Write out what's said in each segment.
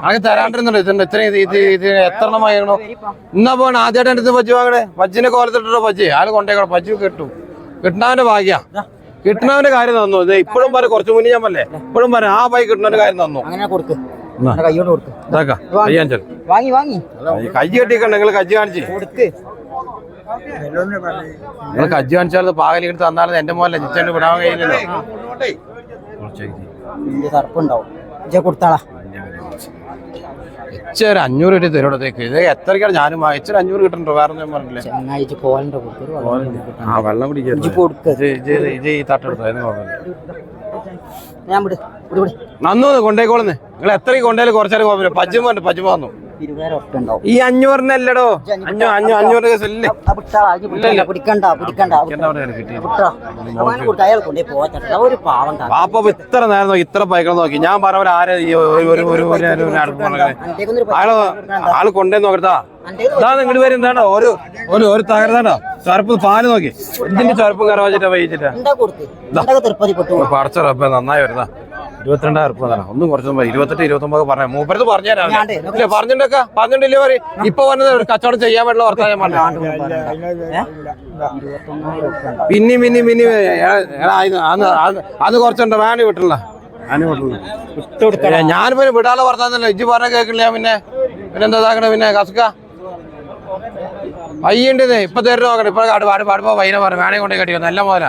അത് തരാണ്ടിരുന്നുണ്ട് ഇതിന്റെ ഇത്രയും ഇത് എത്രണ്ണം വാങ്ങണോ എന്നാ പോണ ആദ്യമായിട്ട് അടുത്ത് പജ്ജി വാങ്ങണേ പജ്ജിനെ കോലത്തിട്ടോ പജ്ജി ആള് കൊണ്ടേക്കണം പജ്ജി കിട്ടും കിട്ടണവന്റെ ഭാഗ്യ കിട്ടണവന്റെ കാര്യം തന്നു ഇത് ഇപ്പോഴും പറ കുറച്ച് മുന്നേ ഞാൻ പറയല്ലേ ഇപ്പോഴും പറ ആ ബൈക്ക് കിട്ടണവന്റെ കാര്യം തന്നു കജ്ജി കെട്ടിക്കണ്ട നിങ്ങൾ കജ്ജി കാണിച്ച് നിങ്ങൾ കജ്ജി കാണിച്ചാൽ പാകലി എടുത്ത് തന്നാലും എന്റെ മോലെ ചിച്ചണ്ട് വിടാൻ കഴിയില്ലല്ലോ ഇച്ചൊരു 500 രൂപ തരുടത്തേക്ക് ഇത് എത്രക്കാണ് ഞാനും ഇച്ചിരി 500 കിട്ടണ്ടോ വേറെ ഞാൻ പറഞ്ഞില്ലേ ആ വെള്ളം കുടിക്കരുത് ഈ തട്ടെടുത്തോ നന്നു കൊണ്ടേക്കോളന്ന് നിങ്ങൾ എത്രയും കൊണ്ടേലും കുറച്ചാലും കുഴപ്പമില്ല പജ്ജുമ വന്നു ഈ 500-നല്ലടോ 500 പാപ്പ ഇത്ര നേരം നോക്കി ഇത്ര ബൈക്കുകൾ നോക്കി ഞാൻ പറഞ്ഞ ആരെ ആള് കൊണ്ടേ നോക്കട്ടാ ഇതാ ഇങ്ങോട്ട് വരും എന്താണോ ഒരു തകർന്നാണോ ചെറുപ്പ് പാല് നോക്കി ഇതിന്റെ ചെറുപ്പം കറവാച്ചിട്ടാ വൈകിച്ചിട്ടാ പടച്ചറപ്പ നന്നായി വരുന്ന 22,000 രൂപ ഒന്നും കുറച്ച് 28, 29 പറഞ്ഞ മൂപ്പരത്ത് പറഞ്ഞുതരാം പറഞ്ഞിട്ടില്ലേ പറയും ഇപ്പൊ വന്നത് ഒരു കച്ചവടം ചെയ്യാൻ വേണ്ട വർത്താനം പറഞ്ഞു പിന്നെ അത് കുറച്ചുണ്ടോ വേണി വിട്ടില്ല ഞാനിപ്പോ വിടാതെ വർത്താനല്ലോ ഇജ്ജ് പറഞ്ഞ കേൾക്കില്ല പിന്നെന്താ പിന്നെ കസുക്ക അയ്യണ്ടേ ഇപ്പൊ തരുന്ന നോക്കട്ടെ ഇപ്പൊ പാടുമ്പോ വൈന പറഞ്ഞു വേണേ കൊണ്ടേ കെട്ടിയോ നല്ല മോല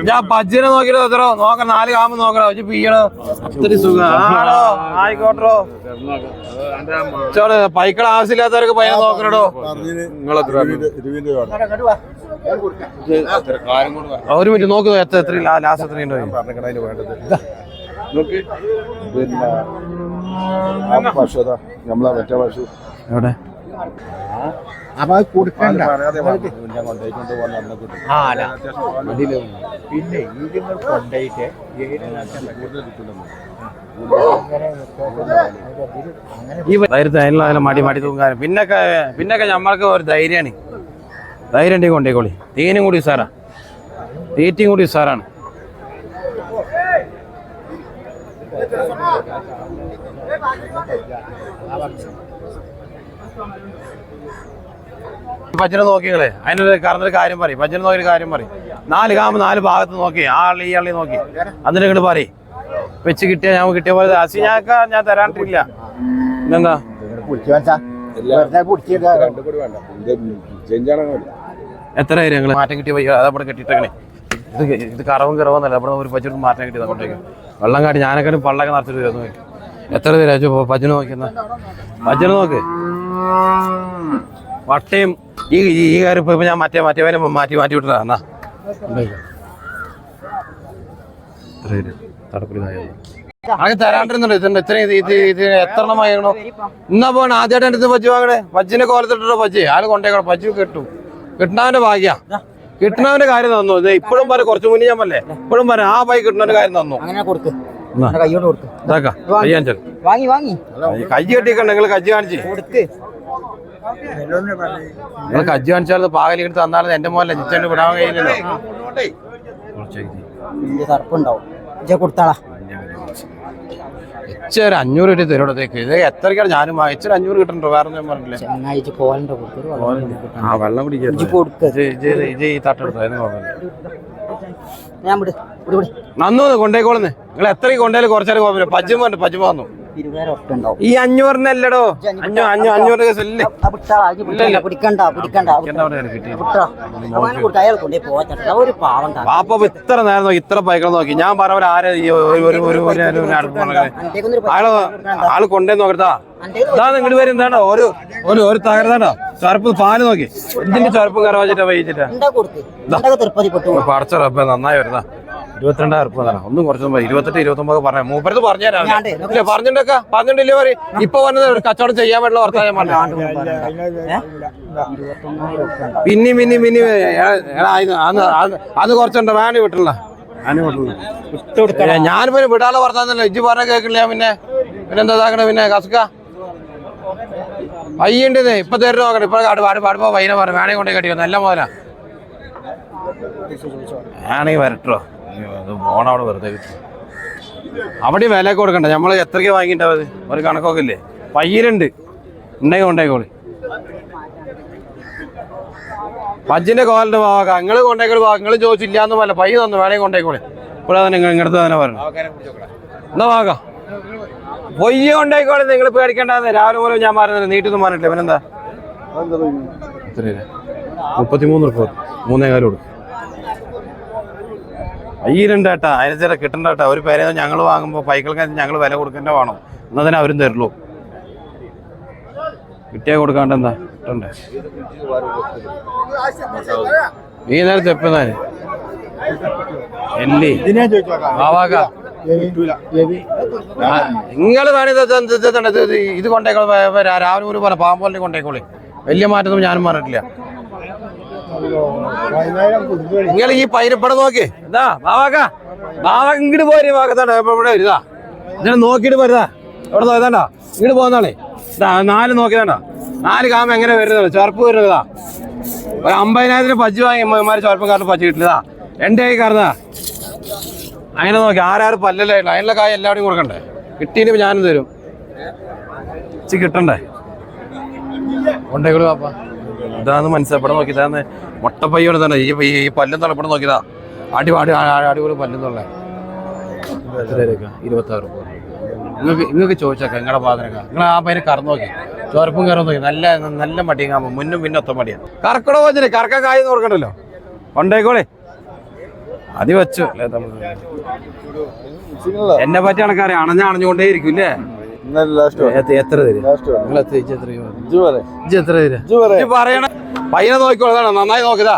ഞാൻ പജ്ജിനെ നോക്കിട്ടോ എത്രോ നോക്കണം 4 കാമ്പ് നോക്കണോ പീയണോ ഒത്തിരി സുഖാണോ ആയിക്കോട്ടോ പൈക്കള ആവശ്യമില്ലാത്തവർക്ക് പയ്യനെ നോക്കണോ ഒരു മിനിറ്റ് നോക്കുന്നു എത്ര ലാസ്റ്റ് എത്രയുണ്ടോ എവിടെ അപ്പൊ കൊടുക്കണ്ട പിന്നെ ഇതിങ്ങൾ കൊണ്ടുപോയിട്ട് ഈ മടി തൂങ്ങാനും പിന്നൊക്കെ നമ്മൾക്ക് ഒരു ധൈര്യം ഉണ്ടെങ്കിൽ കൊണ്ടേക്കോളി തീനും കൂടി സാറാ തീറ്റയും കൂടി സാറാണ് പജ്ജനെ നോക്കികളെ അതിനൊരു കറന്നൊരു കാര്യം പറയും പജ്ജനെ നോക്കിയൊരു കാര്യം പറയും 4 കാമ്പ് 4 ഭാഗത്ത് നോക്കി ആളി നോക്കി അതിനെ ഇങ്ങോട്ട് പറയും വെച്ച് കിട്ടിയ ഞാൻ കിട്ടിയ പോലെ ഞാൻ തരാണ്ടില്ല എന്താ എത്ര ഞങ്ങള് മാറ്റം കിട്ടിയ പയ്യ അതവിടെ കെട്ടിട്ടേ ഇത് കറവെന്നല്ല അവിടെ ഒരു പജ്ജക്ക് മാറ്റം കിട്ടിയത് അങ്ങോട്ടേക്ക് വെള്ളം കാട്ടി ഞാനൊക്കെ പള്ളൊക്കെ നിറച്ചിട്ട് വരുന്നു എത്ര പേരാ പജ്ജനെ നോക്കുന്ന പജ്ജനെ നോക്ക് വട്ടയും ഈ കാര്യം ഇപ്പൊ ഞാൻ മറ്റേവനെ മാറ്റി വിട്ടതാ എന്നാ അത് തരാണ്ടിരുന്നുണ്ട് ഇതിന്റെ ഇത്രയും ഇത് എത്രണ്ണം വാങ്ങണോ എന്നാ പോണ ആദ്യമായിട്ട് അടുത്ത് പജ്ജി വാങ്ങണേ പജ്ജിനെ കോലത്തിട്ടോ പജ്ജി ആള് കൊണ്ടേക്കണം പജ്ജി കിട്ടും കിട്ടണവന്റെ ഭാഗ്യ കിട്ടണവന്റെ കാര്യം തന്നു ഇത് ഇപ്പോഴും പറ കുറച്ച് മുന്നേ ഞാൻ പറയല്ലേ ഇപ്പോഴും പറ ആ ബൈക്ക് കിട്ടണവന്റെ കാര്യം തന്നു കജ്ജി കെട്ടിക്കണ്ട നിങ്ങൾ കജ്ജി കാണിച്ച് നിങ്ങൾ കജ്ജി കാണിച്ചാൽ പാകലി എടുത്ത് തന്നാലും എന്റെ മോലെ ചിച്ചണ്ട് വിടാൻ കഴിയില്ലല്ലോ ഇച്ചൊരു 500 രൂപ തരുടത്തേക്ക് ഇത് എത്രക്കാണ് ഞാനും ഇച്ചിരി 500 കിട്ടണ്ടോ വേറെ ഞാൻ പറഞ്ഞില്ലേ ആ വെള്ളം കുടിക്കരുത് ഈ തട്ടെടുത്തോ നന്നു കൊണ്ടേക്കോളന്ന് നിങ്ങൾ എത്രയും കൊണ്ടേലും കുറച്ചാലും കുഴപ്പമില്ല പജ്ജുമ വന്നു ഈ 500-നല്ലടോ 500 പാപ്പ ഇത്ര നേരം നോക്കി ഇത്ര ബൈക്കുകൾ നോക്കി ഞാൻ പറഞ്ഞ ആരെ ആള് കൊണ്ടേ നോക്കട്ടാ ഇതാ ഇങ്ങോട്ട് വരും എന്താണോ ഒരു തകർന്നാണോ ചെറുപ്പ് പാല് നോക്കി ഇതിന്റെ ചെറുപ്പം കറവാച്ചിട്ടാ വൈകിച്ചിട്ടാ പടച്ചറപ്പ നന്നായി വരുന്ന 22,000 രൂപ ഒന്നും കുറച്ച് 28, 29 പറഞ്ഞ മൂപ്പരത്ത് പറഞ്ഞുതരാം പറഞ്ഞിട്ടില്ലേ പറയും ഇപ്പൊ വന്നത് ഒരു കച്ചവടം ചെയ്യാൻ വേണ്ട വർത്താനം പറഞ്ഞു പിന്നെ അത് കുറച്ചുണ്ടോ വേണി വിട്ടില്ല ഞാനിപ്പോ വിടാതെ വർത്താനല്ലോ ഇജ്ജ് പറഞ്ഞ കേൾക്കില്ല പിന്നെന്താ പിന്നെ കസുക്ക അയ്യണ്ടേ ഇപ്പൊ തരുന്ന നോക്കട്ടെ ഇപ്പൊ പാടുമ്പോ വൈന പറഞ്ഞു വേണേ കൊണ്ടേ കെട്ടിയോ നല്ല മോല ആണെങ്കിൽ വരട്ടോ അത് പോണ അവിടെ വെറുതെ കിട്ടും. അവിടെ വില കൊടുക്കണ്ട, നമ്മൾ എത്രയ്ക്ക് വാങ്ങിയിട്ടാവത് ഒരു കണക്കൊക്കെ ഇല്ലേ? പയ്യലുണ്ട്, ഉണ്ടെങ്കിൽ കൊണ്ടേക്കോളി. പജ്ജിന്റെ കോലിന്റെ ഭാഗം നിങ്ങൾ കൊണ്ടേക്കോളി. നിങ്ങൾ ചോദിച്ചില്ലാന്ന് പോലെ പയ്യ തന്നു വേണമെങ്കിൽ കൊണ്ടേക്കോളി. ഇവിടെ തന്നെ ഇങ്ങടുത്ത് തന്നെ പറഞ്ഞു എന്താ ഭാഗം പൊയ്യ കൊണ്ടേക്കോളി. നിങ്ങൾ പേടിക്കേണ്ടതെന്ന് രാവിലെ പോലും ഞാൻ പറഞ്ഞത് നീട്ടൊന്നും പറഞ്ഞിട്ടില്ല. ഇവനെന്താ 33 റുപ്യ 3 കാലം കൊടുക്കും. അയ്യരുണ്ടേട്ടാ, അതിന് ചില കിട്ടണ്ടേട്ടാ. ഒരു പേരെ ഞങ്ങൾ വാങ്ങുമ്പോൾ പൈക്കൾക്ക് ഞങ്ങൾ വില കൊടുക്കേണ്ട വേണം, എന്നാൽ തന്നെ അവരും തരുള്ളൂ. കിട്ടിയാൽ കൊടുക്കാണ്ട് എന്താ കിട്ടണ്ടേ? ഈ നേരത്തെ എപ്പോഴാണ് എല്ലി ആവാക നിങ്ങൾ വേണത് ഇത് കൊണ്ടേക്കോളി. രാവിലെ ഒരു പറഞ്ഞ പാമ്പോലിനെ കൊണ്ടേക്കോളി. വലിയ മാറ്റമൊന്നും ഞാനും പറഞ്ഞിട്ടില്ല. നിങ്ങൾ ഈ പൈരപ്പടം നോക്കി എന്താ ബാവാക്ക ബാവ ഇങ്ങോട്ട് പോരി ഭാഗത്താണ് ഇവിടെ വരുതാ. ഇതിനെ നോക്കിയിട്ട് വരുതാ. ഇവിടെ നോക്കതാണ്ടോ ഇങ്ങോട്ട് പോകുന്നതാണേ. 4 നോക്കിയതാണ്ടോ 4 കാമ്പ് എങ്ങനെ വരുന്നത് ചെറുപ്പ് വരുന്നതാ. ഒരു 50,000 പജ്ജ് വാങ്ങി അമ്മമാര് ചെറുപ്പക്കാരുടെ പജ്ജ് കിട്ടിയതാ. 2 കൈ കറന്നതാ. അങ്ങനെ നോക്കി ആരാറ് പല്ലല്ലായില്ല. അതിനുള്ള കായ് എല്ലാവരും കൊടുക്കണ്ടേ? കിട്ടിയിട്ട് ഞാനും തരും. കിട്ടണ്ടേ? കൊണ്ടേക്കളൂ പാപ്പ. ഇതാന്ന് മനസ്സിലാപ്പെടെ നോക്കി. ഇതാന്ന് മുട്ടപ്പയ്യോടെ തന്നെ ഈ പല്ലും തളപ്പെടെ നോക്കിയതാ. അടിപൊളി പല്ലും തൊള്ളേ. 26 റുപ്യ. നിങ്ങൾക്ക് ചോദിച്ചേക്കാം നിങ്ങളുടെ ഭാഗത്തിനൊക്കെ. നിങ്ങൾ ആ പയ്യനെ കറന്ന് നോക്കി, ചോരപ്പും കറന്ന് നോക്കി. നല്ല മടിയും കാമ്പോ മുന്നും പിന്നെ ഒത്ത മടിയാണ്. കറക്കടോ വെച്ചില്ലേ കറക്ക കായെന്ന് കൊടുക്കണ്ടല്ലോ. കൊണ്ടേക്കോളെ അതി വെച്ചു. എന്നെ പറ്റി കണക്കറിയാം. അണഞ്ഞുകൊണ്ടേ ഇരിക്കും ഇല്ലേ? എത്ര തരും? പറയണ പയ്യനെ നോക്കിക്കോളാ. നന്നായി നോക്കിയതാ.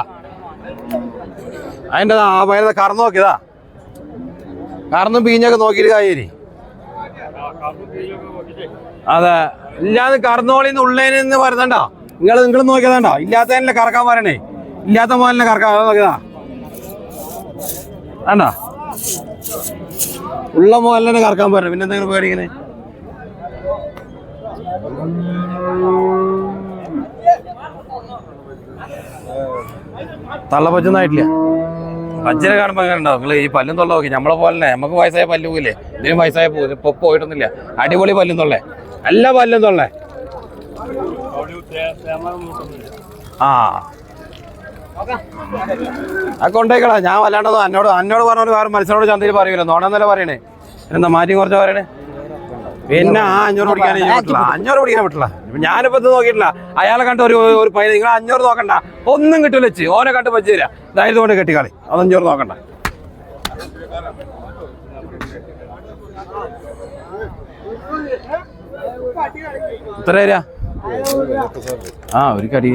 അതിൻ്റെ ആ പയ്യനെ കറന്ന് നോക്കിയതാ. കറന്നും പീഞ്ഞൊക്കെ നോക്കിയിട്ട് കായേരി. അതെ ഇല്ലാതെ കറന്നോളിന്ന് ഉള്ളേന്ന് പറയുന്നുണ്ടോ? നിങ്ങൾ നോക്കിയതാണ്ടോ? ഇല്ലാത്തതിനല്ലേ കറക്കാൻ പറയണേ. ഇല്ലാത്ത മോലിനെ കറക്കാൻ നോക്കിയതാ. വേണ്ട ഉള്ള മോലിനെ കറക്കാൻ പറയണേ. പിന്നെ എന്തെങ്കിലും പേടിക്കണേ? തള്ള പച്ചൊന്നായിട്ടില്ല. പച്ചനെ കാണുമ്പോൾ അങ്ങനെ ഉണ്ടാവും. നിങ്ങൾ ഈ പല്ലും തൊള്ള നോക്കി. നമ്മളെ പോലെ നമുക്ക് വയസ്സായ പല്ല് പോയില്ലേ? ഇതിനും വയസ്സായ പോകും. ഇപ്പൊ പോയിട്ടൊന്നുമില്ല. അടിപൊളി പല്ലും തൊള്ളേ. എല്ലാ പല്ലും തൊള്ളേ. ആ കൊണ്ടേക്കളാ. ഞാൻ വല്ലാണ്ടോ എന്നോട് പറഞ്ഞ വേറെ മനുഷ്യനോട് ചന്തയിൽ പറയൂല. നോണെന്നല്ലേ പറയണേ. എന്താ മാറ്റി കുറച്ച് പറയണേ? പിന്നെ 500 പിടിക്കാൻ പറ്റില്ല. 500 പിടിക്കാൻ പറ്റില്ല. ഞാനിപ്പോ ഇത് നോക്കിയിട്ടില്ല. അയാളെ കണ്ട ഒരു പൈന നിങ്ങൾ 500 നോക്കണ്ട. ഒന്നും കിട്ടൂല. വെച്ച് ഓനെ കണ്ട് പറ്റി തരാം. ധൈര്യം കൊണ്ട് കെട്ടിക്കളി. അത് 500 നോക്കണ്ട. എത്ര തരാ? ഒരു കടി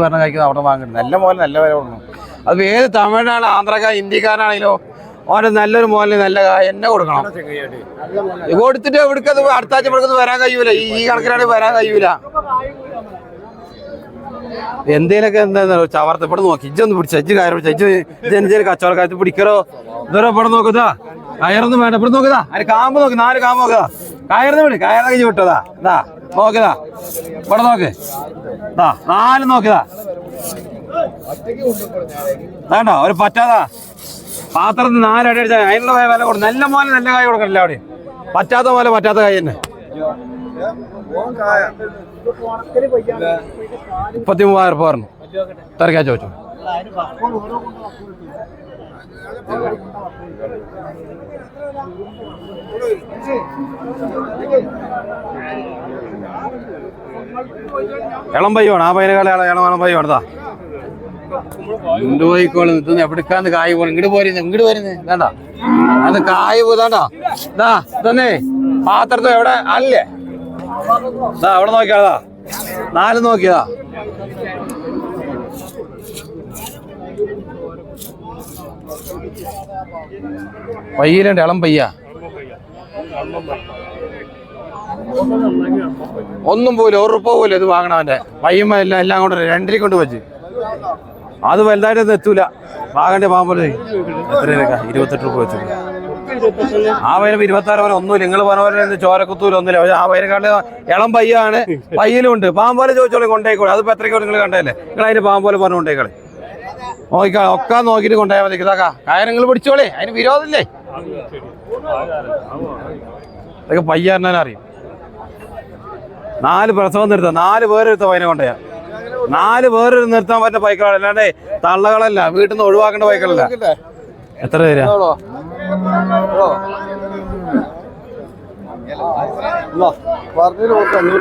പറഞ്ഞ കഴിക്കുന്നത് അവിടെ വാങ്ങുന്നത്. നല്ല പോലെ നല്ല വില കൊടുക്കണം. അത് ഏത് തമിഴ്നാട് ആന്ധ്രക്കാർ ഹിന്ദിക്കാരനാണെങ്കിലോ ഓരോ നല്ലൊരു മോലിന് നല്ല എന്നെ കൊടുക്കണം. കൊടുത്തിട്ട് എവിടുക്കത് അടുത്താഴ്ച ഇവിടുന്ന് വരാൻ കഴിയൂല. ഈ കണക്കിനാണെങ്കിൽ വരാൻ കഴിയൂല. എന്തേലൊക്കെ എന്താ ചവർത്ത് ഇവിടെ നോക്കി. ഇജ്ജൊന്ന് പിടിച്ച ഇജ്ജ് കയറി പിടിച്ച ഇജ്ജ് കച്ചവടക്കാരത്ത് പിടിക്കറോ? ഇതുവരെ ഇവിടെ നോക്കുതാ. കയറൊന്നും വേണ്ട. ഇവിടെ നോക്കുതാ. അതിന് കാമ്പ് നോക്കി. 4 കാമ്പ് നോക്കുതാ. കയറുന്ന വിളി. കയറുന്ന കഴിച്ച് വിട്ടതാ. ഇതാ നോക്കിതാ. ഇവിടെ നോക്ക്. 4 നോക്കിതാ. വേണ്ട ഒരു പറ്റാതാ പാത്രത്തിന് 4 അടി അടിച്ചാൽ അതിനുള്ള വില കൊടുക്കും. നല്ല മോലെ നല്ല കായ് കൊടുക്കണില്ല അവിടെ. പറ്റാത്ത പോലെ പറ്റാത്ത കായ് തന്നെ. 33,000 റുപ്യ പറഞ്ഞു. തിരക്കാ ചോദിച്ചു. ഇളം പയ്യാണ്. ആ പയ്യനെ ഇളം പയ്യ എടുത്താ പോയിക്കോളും. ഇതൊന്നും എവിടേക്കാന്ന് കായ് പോലും. ഇങ്ങോട്ട് പോരുന്നേ വേണ്ട. അത് കായ് പോതാണ്ടോ. ഇതാ ഇതന്നെ പാത്രത്തോ എവിടെ അല്ലേ? ഇതാ അവിടെ നോക്കിയാതാ. 4 നോക്കിയതാ. പയ്യലുണ്ട്. ഇളം പയ്യ ഒന്നും പോലും 1 റുപ്യ പോലും ഇത് വാങ്ങണവന്റെ പയ്യമ്മ എല്ലാം കൊണ്ട് 2 കൊണ്ട് വെച്ച്. അത് വലുതായിട്ടൊന്നും എത്തൂല. വാങ്ങണ്ടേ പാകുമ്പോൾ എത്ര 28 റുപ്യ വെച്ചു. ആ പയ്യന് 26 പവൻ ഒന്നുമില്ല. നിങ്ങൾ പറഞ്ഞ പോലെ ചോരക്കുത്തൂര് ഒന്നുമില്ല. പക്ഷെ ആ പയ്യനെക്കാളും ഇളം പയ്യാണ്. പയ്യലും ഉണ്ട്. പാമ്പോലെ ചോദിച്ചോളെ കൊണ്ടേക്കോളെ. അതിപ്പോ എത്രയ്ക്കോ നിങ്ങൾ കണ്ടല്ലേ. നിങ്ങൾ അതിന് പാമ്പോലെ പറഞ്ഞു കൊണ്ടേക്കളെ. നോക്കിക്കാ ഒക്കെ നോക്കിയിട്ട് കൊണ്ടുപോയാൽ മതി. ഇതാക്കാ കാര്യം നിങ്ങൾ പിടിച്ചോളേ. അതിന് വിരോധമില്ലേ? അതൊക്കെ പയ്യാറിനെ അറിയും. 4 പ്രസവം നിർത്താം. 4 പേരെടുത്ത പയ്യനെ കൊണ്ടുപോയാ. 4 പേര് നിർത്താൻ പറ്റുന്ന ബൈക്കുകളാണ്. അല്ലാണ്ട് തള്ളകളല്ല, വീട്ടിൽ നിന്ന് ഒഴിവാക്കേണ്ട ബൈക്കുകളല്ല. എത്ര തരാ? പറഞ്ഞു